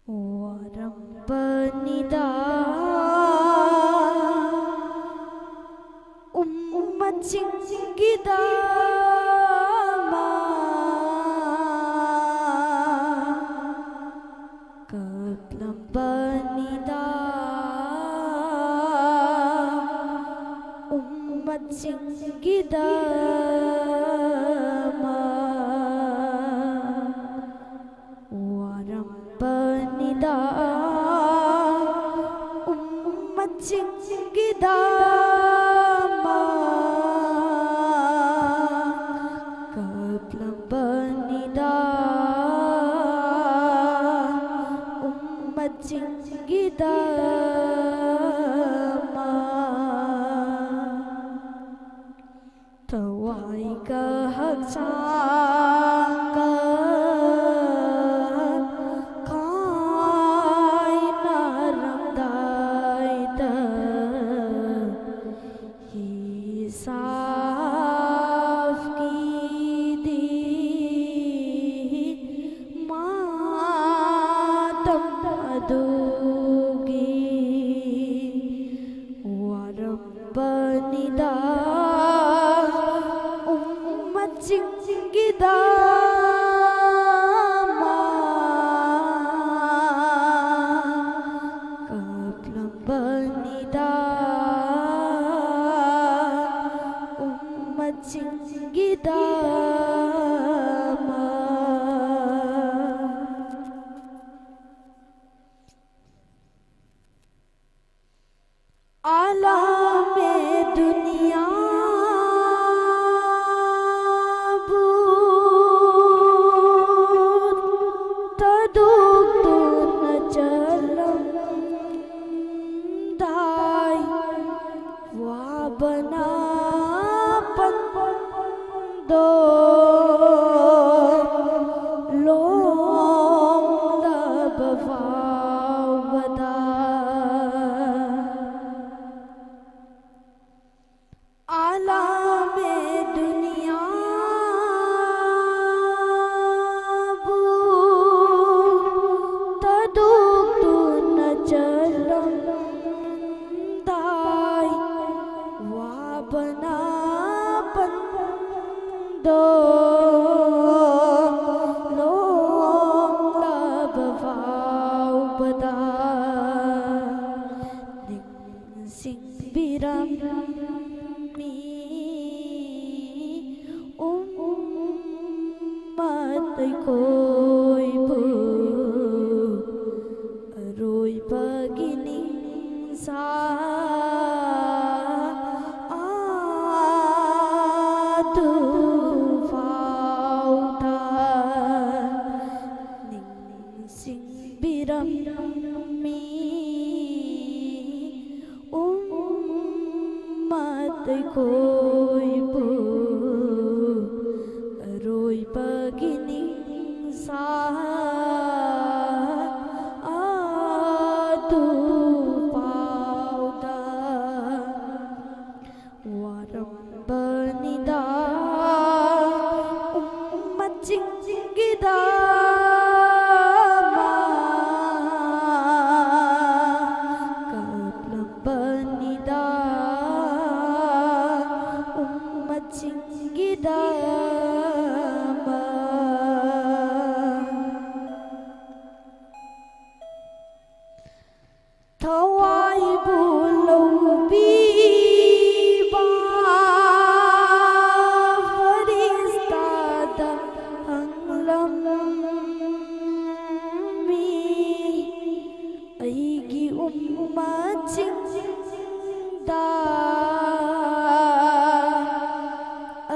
Warambanidaa ummat singgidama Kaplambanida ummat singgidama Warambanidaa ummat singgidama Kaplambanida ummat singgidama Thawai kahagsakan khai naramdaita hisaf kidi matam adugi Warambanidaa ummat singgidama Kaplambanida ummat singgidama Alame dunia taduk tuna jalam dai wabana pando long labavada Alame dunia taduk tuna jalam dai wabana pando long labavada ning sing biram ummat khoi bu roi pagining sa atu fauta ning sing biram ummat khoi bu roi pagining sa atu pauda Warambanidaa ummat singgidama Kaplambanida ummat singgidama Thawai bulau biba farista da hanglam mi aigi ummat singda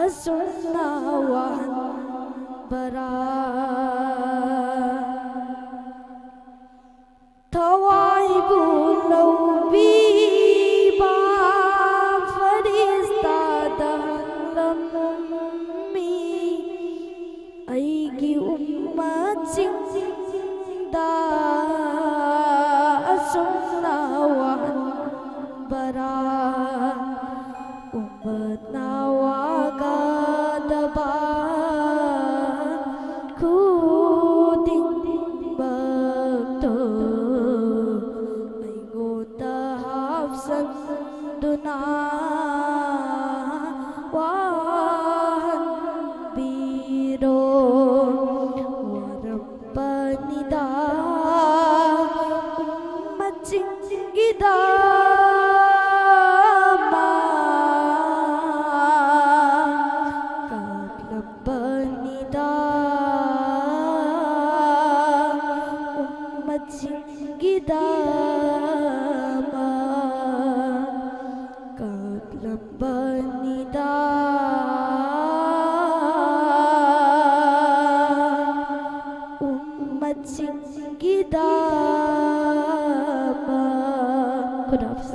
asunna wan bara Thawai bulau biba farista da hanglam mi aigi ummat singda asunna wan bara ummat nawaga daba ku ding ba तो